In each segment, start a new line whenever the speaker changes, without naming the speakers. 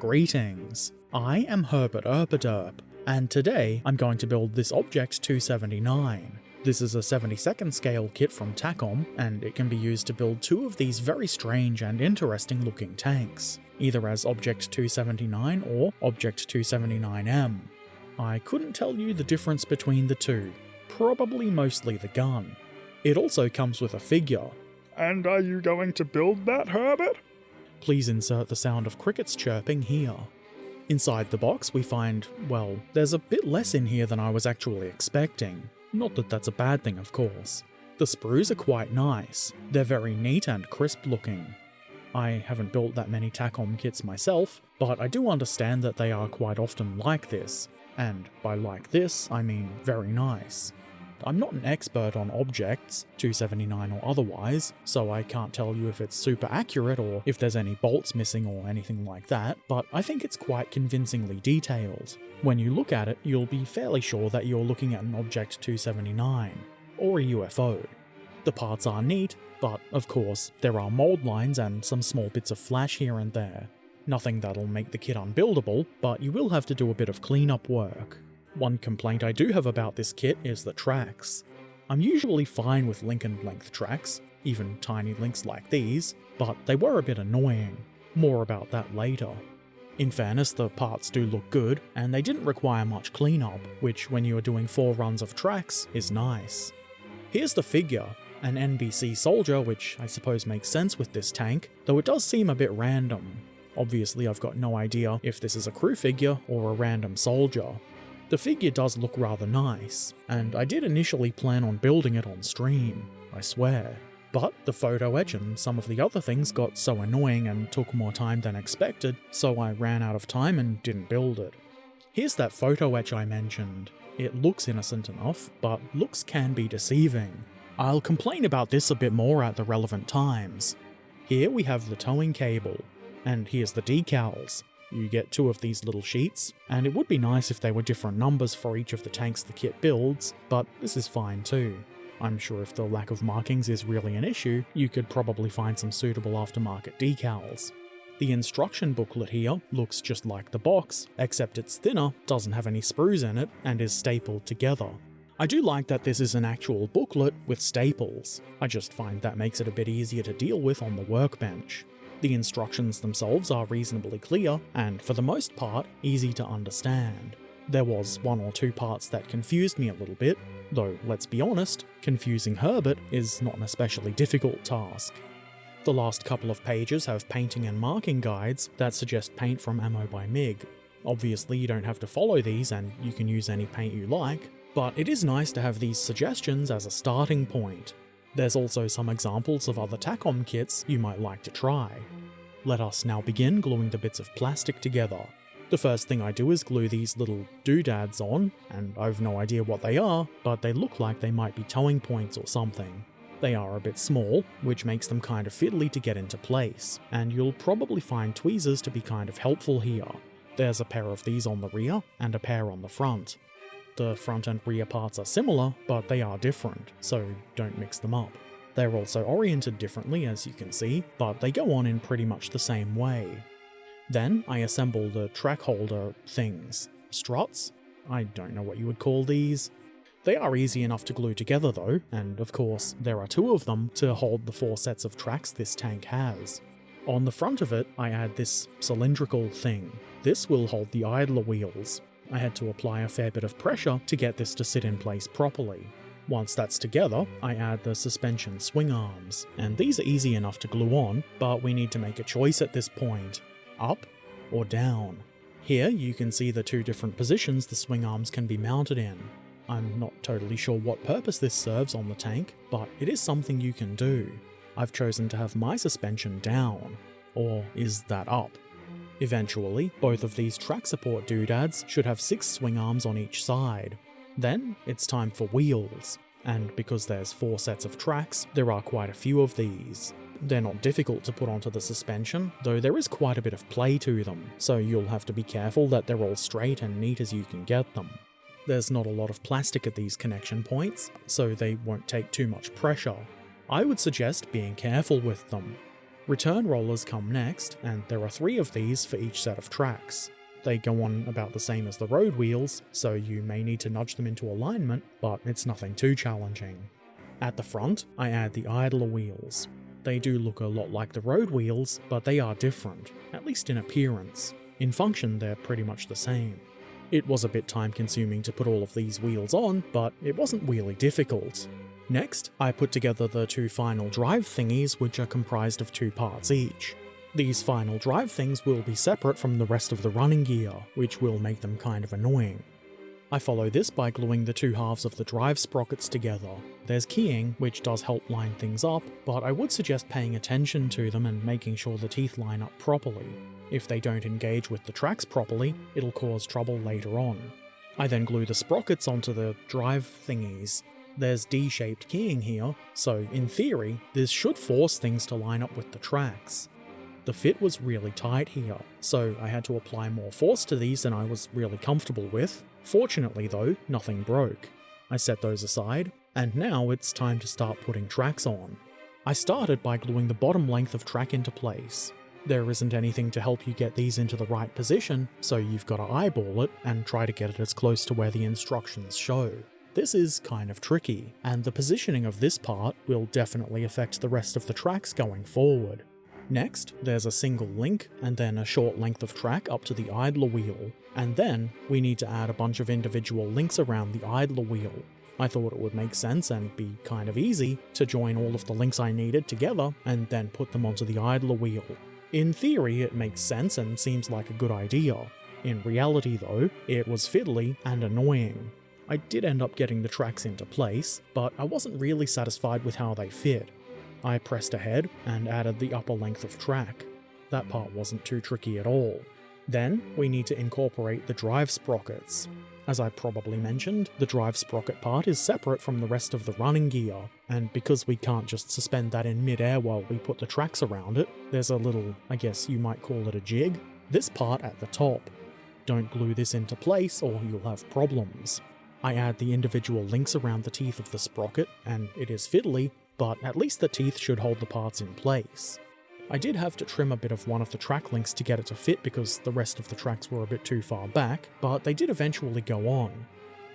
Greetings, I am Herbert Erpaderp, and today I'm going to build this Object 279. This is a 72nd scale kit from Takom, and it can be used to build two of these very strange and interesting looking tanks, either as Object 279 or Object 279M. I couldn't tell you the difference between the two, probably mostly the gun. It also comes with a figure.
And are you going to build that, Herbert?
Please insert the sound of crickets chirping here. Inside the box we find, well, there's a bit less in here than I was actually expecting. Not that that's a bad thing, of course. The sprues are quite nice. They're very neat and crisp looking. I haven't built that many Takom kits myself, but I do understand that they are quite often like this. And by like this, I mean very nice. I'm not an expert on objects, 279 or otherwise, so I can't tell you if it's super accurate or if there's any bolts missing or anything like that, but I think it's quite convincingly detailed. When you look at it, you'll be fairly sure that you're looking at an Object 279, or a UFO. The parts are neat, but of course, there are mold lines and some small bits of flash here and there. Nothing that'll make the kit unbuildable, but you will have to do a bit of cleanup work. One complaint I do have about this kit is the tracks. I'm usually fine with link and length tracks, even tiny links like these, but they were a bit annoying. More about that later. In fairness, the parts do look good, and they didn't require much cleanup, which when you are doing 4 runs of tracks is nice. Here's the figure, an NBC soldier, which I suppose makes sense with this tank, though it does seem a bit random. Obviously I've got no idea if this is a crew figure or a random soldier. The figure does look rather nice, and I did initially plan on building it on stream, I swear. But the photo etch and some of the other things got so annoying and took more time than expected, so I ran out of time and didn't build it. Here's that photo etch I mentioned. It looks innocent enough, but looks can be deceiving. I'll complain about this a bit more at the relevant times. Here we have the towing cable, and here's the decals. You get 2 of these little sheets, and it would be nice if they were different numbers for each of the tanks the kit builds, but this is fine too. I'm sure if the lack of markings is really an issue, you could probably find some suitable aftermarket decals. The instruction booklet here looks just like the box, except it's thinner, doesn't have any sprues in it, and is stapled together. I do like that this is an actual booklet with staples. I just find that makes it a bit easier to deal with on the workbench. The instructions themselves are reasonably clear, and for the most part, easy to understand. There was 1 or 2 parts that confused me a little bit, though let's be honest, confusing Herbert is not an especially difficult task. The last couple of pages have painting and marking guides that suggest paint from Ammo by MiG. Obviously you don't have to follow these and you can use any paint you like, but it is nice to have these suggestions as a starting point. There's also some examples of other Takom kits you might like to try. Let us now begin gluing the bits of plastic together. The first thing I do is glue these little doodads on, and I've no idea what they are, but they look like they might be towing points or something. They are a bit small, which makes them kind of fiddly to get into place, and you'll probably find tweezers to be kind of helpful here. There's a pair of these on the rear, and a pair on the front. The front and rear parts are similar, but they are different, so don't mix them up. They're also oriented differently, as you can see, but they go on in pretty much the same way. Then I assemble the track holder things. Struts? I don't know what you would call these. They are easy enough to glue together though, and of course there are 2 of them to hold the 4 sets of tracks this tank has. On the front of it I add this cylindrical thing. This will hold the idler wheels. I had to apply a fair bit of pressure to get this to sit in place properly. Once that's together, I add the suspension swing arms, and these are easy enough to glue on, but we need to make a choice at this point. Up or down. Here you can see the 2 different positions the swing arms can be mounted in. I'm not totally sure what purpose this serves on the tank, but it is something you can do. I've chosen to have my suspension down. Or is that up? Eventually, both of these track support doodads should have 6 swing arms on each side. Then, it's time for wheels, and because there's 4 sets of tracks, there are quite a few of these. They're not difficult to put onto the suspension, though there is quite a bit of play to them, so you'll have to be careful that they're all straight and neat as you can get them. There's not a lot of plastic at these connection points, so they won't take too much pressure. I would suggest being careful with them. Return rollers come next, and there are 3 of these for each set of tracks. They go on about the same as the road wheels, so you may need to nudge them into alignment, but it's nothing too challenging. At the front, I add the idler wheels. They do look a lot like the road wheels, but they are different, at least in appearance. In function, they're pretty much the same. It was a bit time consuming to put all of these wheels on, but it wasn't really difficult. Next, I put together the 2 final drive thingies, which are comprised of 2 parts each. These final drive things will be separate from the rest of the running gear, which will make them kind of annoying. I follow this by gluing the 2 halves of the drive sprockets together. There's keying, which does help line things up, but I would suggest paying attention to them and making sure the teeth line up properly. If they don't engage with the tracks properly, it'll cause trouble later on. I then glue the sprockets onto the drive thingies. There's D-shaped keying here, so in theory, this should force things to line up with the tracks. The fit was really tight here, so I had to apply more force to these than I was really comfortable with. Fortunately though, nothing broke. I set those aside, and now it's time to start putting tracks on. I started by gluing the bottom length of track into place. There isn't anything to help you get these into the right position, so you've got to eyeball it and try to get it as close to where the instructions show. This is kind of tricky, and the positioning of this part will definitely affect the rest of the tracks going forward. Next, there's a single link, and then a short length of track up to the idler wheel, and then we need to add a bunch of individual links around the idler wheel. I thought it would make sense and be kind of easy to join all of the links I needed together and then put them onto the idler wheel. In theory, it makes sense and seems like a good idea. In reality though, it was fiddly and annoying. I did end up getting the tracks into place, but I wasn't really satisfied with how they fit. I pressed ahead and added the upper length of track. That part wasn't too tricky at all. Then, we need to incorporate the drive sprockets. As I probably mentioned, the drive sprocket part is separate from the rest of the running gear, and because we can't just suspend that in mid-air while we put the tracks around it, there's a little, I guess you might call it a jig, this part at the top. Don't glue this into place or you'll have problems. I add the individual links around the teeth of the sprocket, and it is fiddly, but at least the teeth should hold the parts in place. I did have to trim a bit of one of the track links to get it to fit because the rest of the tracks were a bit too far back, but they did eventually go on.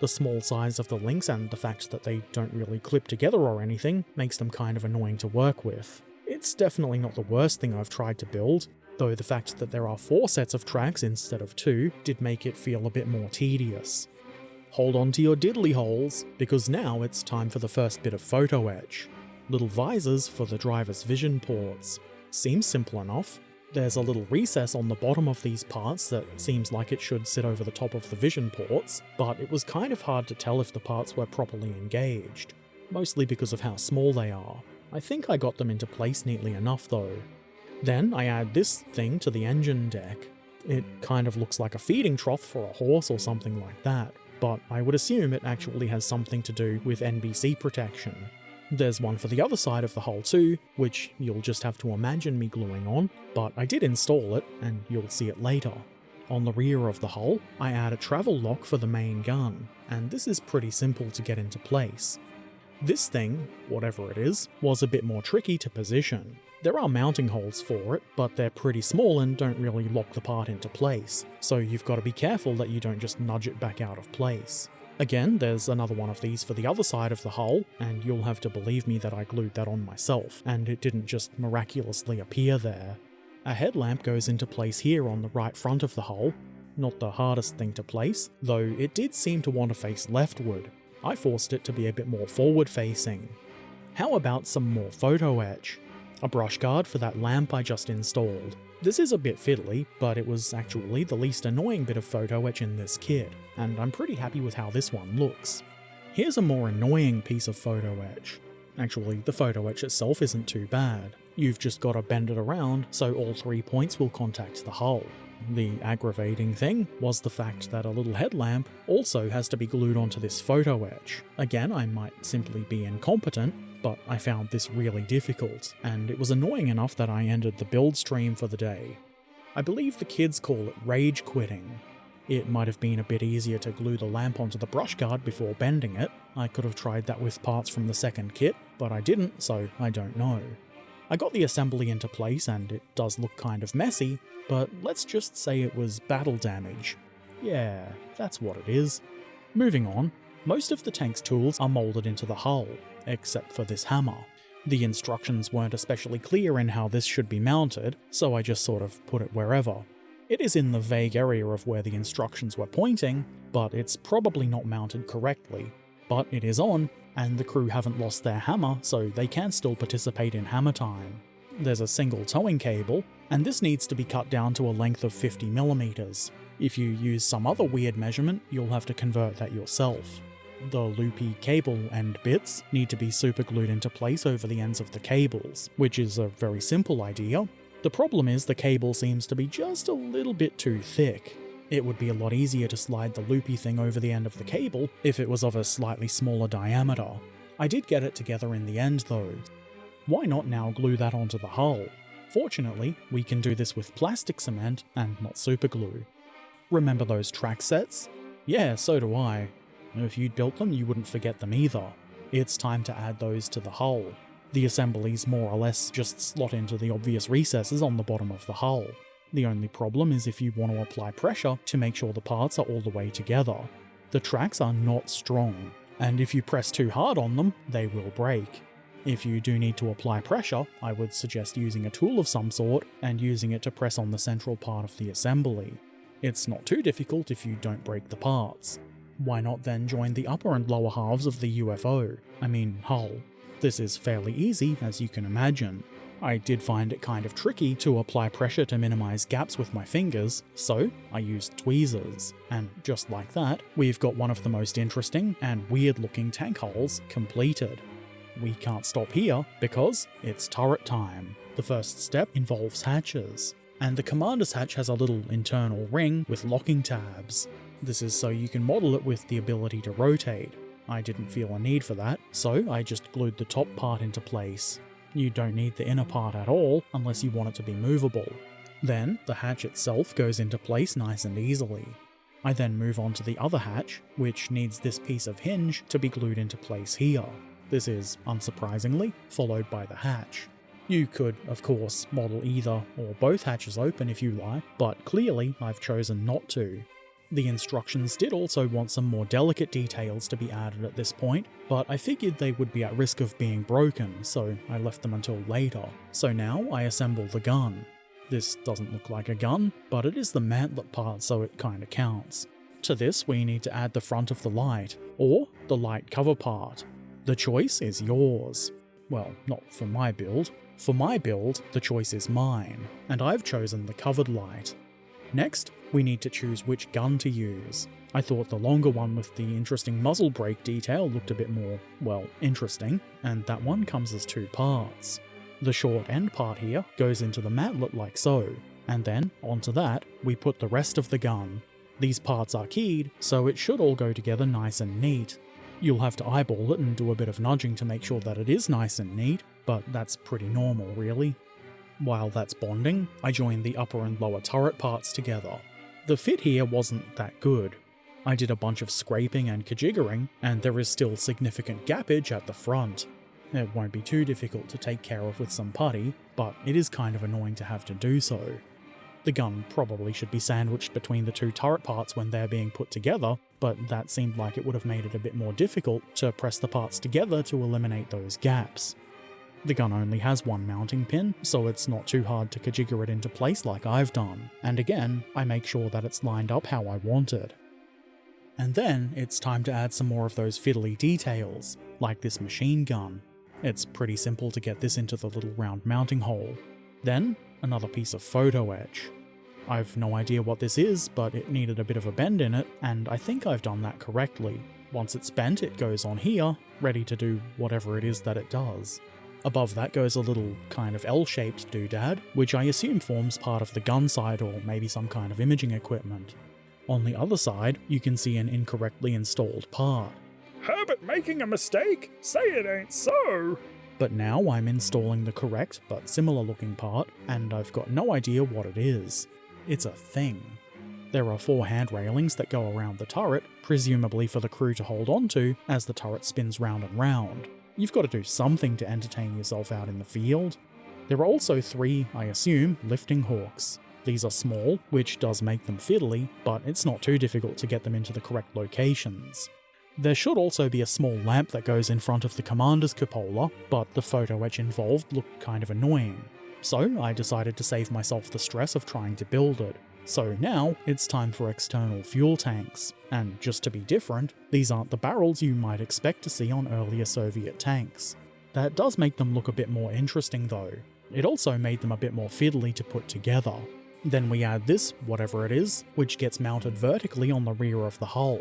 The small size of the links and the fact that they don't really clip together or anything makes them kind of annoying to work with. It's definitely not the worst thing I've tried to build, though the fact that there are 4 sets of tracks instead of 2 did make it feel a bit more tedious. Hold on to your diddly holes, because now it's time for the first bit of photo etch. Little visors for the driver's vision ports. Seems simple enough. There's a little recess on the bottom of these parts that seems like it should sit over the top of the vision ports, but it was kind of hard to tell if the parts were properly engaged. Mostly because of how small they are. I think I got them into place neatly enough though. Then I add this thing to the engine deck. It kind of looks like a feeding trough for a horse or something like that, but I would assume it actually has something to do with NBC protection. There's one for the other side of the hull too, which you'll just have to imagine me gluing on, but I did install it, and you'll see it later. On the rear of the hull, I add a travel lock for the main gun, and this is pretty simple to get into place. This thing, whatever it is, was a bit more tricky to position. There are mounting holes for it, but they're pretty small and don't really lock the part into place, so you've got to be careful that you don't just nudge it back out of place. Again, there's another one of these for the other side of the hull, and you'll have to believe me that I glued that on myself, and it didn't just miraculously appear there. A headlamp goes into place here on the right front of the hull. Not the hardest thing to place, though it did seem to want to face leftward. I forced it to be a bit more forward-facing. How about some more photo etch? A brush guard for that lamp I just installed. This is a bit fiddly, but it was actually the least annoying bit of photo etch in this kit, and I'm pretty happy with how this one looks. Here's a more annoying piece of photo etch. Actually, the photo etch itself isn't too bad. You've just got to bend it around so all 3 points will contact the hull. The aggravating thing was the fact that a little headlamp also has to be glued onto this photo etch. Again, I might simply be incompetent, but I found this really difficult, and it was annoying enough that I ended the build stream for the day. I believe the kids call it rage quitting. It might have been a bit easier to glue the lamp onto the brush guard before bending it. I could have tried that with parts from the second kit, but I didn't, so I don't know. I got the assembly into place and it does look kind of messy, but let's just say it was battle damage. Yeah, that's what it is. Moving on, most of the tank's tools are moulded into the hull, except for this hammer. The instructions weren't especially clear in how this should be mounted, so I just sort of put it wherever. It is in the vague area of where the instructions were pointing, but it's probably not mounted correctly. But it is on, and the crew haven't lost their hammer, so they can still participate in hammer time. There's a single towing cable, and this needs to be cut down to a length of 50mm. If you use some other weird measurement, you'll have to convert that yourself. The loopy cable end bits need to be superglued into place over the ends of the cables, which is a very simple idea. The problem is the cable seems to be just a little bit too thick. It would be a lot easier to slide the loopy thing over the end of the cable if it was of a slightly smaller diameter. I did get it together in the end though. Why not now glue that onto the hull? Fortunately, we can do this with plastic cement and not superglue. Remember those track sets? Yeah, so do I. If you'd built them, you wouldn't forget them either. It's time to add those to the hull. The assemblies more or less just slot into the obvious recesses on the bottom of the hull. The only problem is if you want to apply pressure to make sure the parts are all the way together. The tracks are not strong, and if you press too hard on them, they will break. If you do need to apply pressure, I would suggest using a tool of some sort and using it to press on the central part of the assembly. It's not too difficult if you don't break the parts. Why not then join the upper and lower halves of the hull? This is fairly easy, as you can imagine. I did find it kind of tricky to apply pressure to minimize gaps with my fingers, so I used tweezers. And just like that, we've got one of the most interesting and weird looking tank hulls completed. We can't stop here, because it's turret time. The first step involves hatches, and the commander's hatch has a little internal ring with locking tabs. This is so you can model it with the ability to rotate. I didn't feel a need for that, so I just glued the top part into place. You don't need the inner part at all, unless you want it to be movable. Then, the hatch itself goes into place nice and easily. I then move on to the other hatch, which needs this piece of hinge to be glued into place here. This is, unsurprisingly, followed by the hatch. You could, of course, model either or both hatches open if you like, but clearly I've chosen not to. The instructions did also want some more delicate details to be added at this point, but I figured they would be at risk of being broken, so I left them until later. So now I assemble the gun. This doesn't look like a gun, but it is the mantlet part, so it kinda counts. To this we need to add the front of the light, or the light cover part. The choice is yours. Well, not for my build. For my build, the choice is mine, and I've chosen the covered light. Next, we need to choose which gun to use. I thought the longer one with the interesting muzzle brake detail looked a bit more, well, interesting, and that one comes as two parts. The short end part here goes into the mantlet like so, and then, onto that, we put the rest of the gun. These parts are keyed, so it should all go together nice and neat. You'll have to eyeball it and do a bit of nudging to make sure that it is nice and neat, but that's pretty normal really. While that's bonding, I joined the upper and lower turret parts together. The fit here wasn't that good. I did a bunch of scraping and kajiggering, and there is still significant gappage at the front. It won't be too difficult to take care of with some putty, but it is kind of annoying to have to do so. The gun probably should be sandwiched between the two turret parts when they're being put together, but that seemed like it would have made it a bit more difficult to press the parts together to eliminate those gaps. The gun only has one mounting pin, so it's not too hard to kajigger it into place like I've done, and again, I make sure that it's lined up how I want it. And then, it's time to add some more of those fiddly details, like this machine gun. It's pretty simple to get this into the little round mounting hole. Then, another piece of photo etch. I've no idea what this is, but it needed a bit of a bend in it, and I think I've done that correctly. Once it's bent, it goes on here, ready to do whatever it is that it does. Above that goes a little kind of L-shaped doodad, which I assume forms part of the gun side or maybe some kind of imaging equipment. On the other side, you can see an incorrectly installed part.
Herbert making a mistake? Say it ain't so!
But now I'm installing the correct but similar looking part, and I've got no idea what it is. It's a thing. There are 4 hand railings that go around the turret, presumably for the crew to hold onto as the turret spins round and round. You've got to do something to entertain yourself out in the field. There are also 3, I assume, lifting hooks. These are small, which does make them fiddly, but it's not too difficult to get them into the correct locations. There should also be a small lamp that goes in front of the commander's cupola, but the photo etch involved looked kind of annoying. So I decided to save myself the stress of trying to build it. So now it's time for external fuel tanks, and just to be different, these aren't the barrels you might expect to see on earlier Soviet tanks. That does make them look a bit more interesting though. It also made them a bit more fiddly to put together. Then we add this, whatever it is, which gets mounted vertically on the rear of the hull.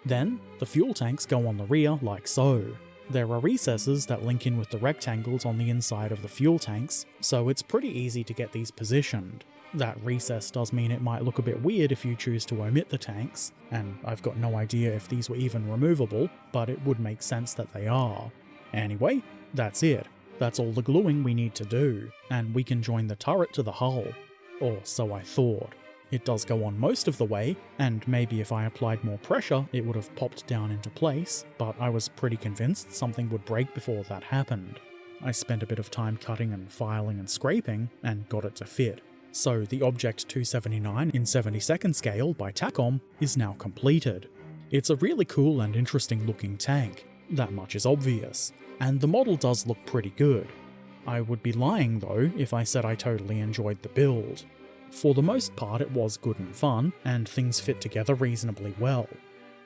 Then, the fuel tanks go on the rear like so. There are recesses that link in with the rectangles on the inside of the fuel tanks, so it's pretty easy to get these positioned. That recess does mean it might look a bit weird if you choose to omit the tanks, and I've got no idea if these were even removable, but it would make sense that they are. Anyway, that's it. That's all the gluing we need to do, and we can join the turret to the hull. Or so I thought. It does go on most of the way, and maybe if I applied more pressure it would have popped down into place, but I was pretty convinced something would break before that happened. I spent a bit of time cutting and filing and scraping, and got it to fit. So the Object 279 in 72nd scale by Takom is now completed. It's a really cool and interesting looking tank, that much is obvious, and the model does look pretty good. I would be lying though if I said I totally enjoyed the build. For the most part it was good and fun, and things fit together reasonably well.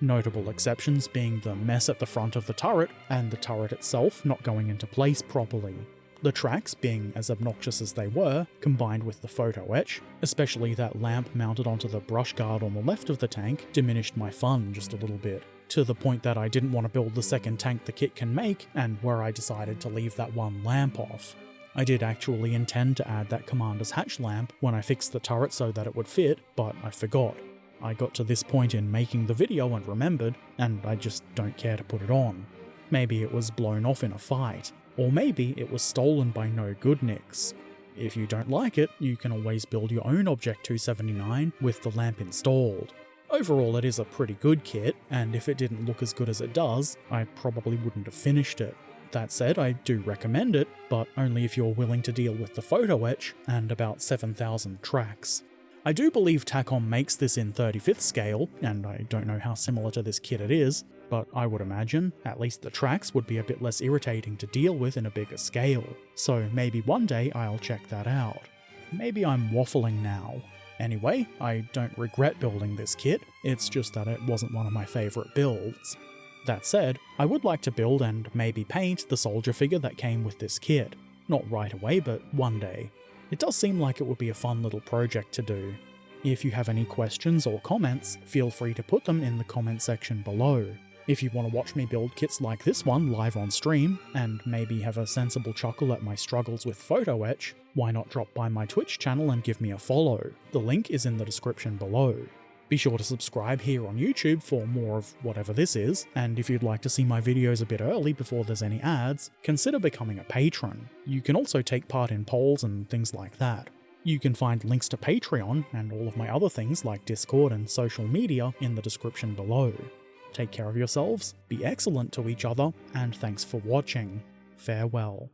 Notable exceptions being the mess at the front of the turret, and the turret itself not going into place properly. The tracks being as obnoxious as they were, combined with the photo etch, especially that lamp mounted onto the brush guard on the left of the tank, diminished my fun just a little bit, to the point that I didn't want to build the second tank the kit can make, and where I decided to leave that one lamp off. I did actually intend to add that commander's hatch lamp when I fixed the turret so that it would fit, but I forgot. I got to this point in making the video and remembered, and I just don't care to put it on. Maybe it was blown off in a fight, or maybe it was stolen by no good nicks. If you don't like it, you can always build your own Object 279 with the lamp installed. Overall it is a pretty good kit, and if it didn't look as good as it does, I probably wouldn't have finished it. That said, I do recommend it, but only if you're willing to deal with the photo etch and about 7,000 tracks. I do believe Takom makes this in 35th scale, and I don't know how similar to this kit it is, but I would imagine at least the tracks would be a bit less irritating to deal with in a bigger scale, so maybe one day I'll check that out. Maybe I'm waffling now. Anyway, I don't regret building this kit, it's just that it wasn't one of my favourite builds. That said, I would like to build and maybe paint the soldier figure that came with this kit. Not right away, but one day. It does seem like it would be a fun little project to do. If you have any questions or comments, feel free to put them in the comment section below. If you want to watch me build kits like this one live on stream, and maybe have a sensible chuckle at my struggles with photo etch, why not drop by my Twitch channel and give me a follow? The link is in the description below. Be sure to subscribe here on YouTube for more of whatever this is, and if you'd like to see my videos a bit early before there's any ads, consider becoming a patron. You can also take part in polls and things like that. You can find links to Patreon and all of my other things like Discord and social media in the description below. Take care of yourselves, be excellent to each other, and thanks for watching. Farewell.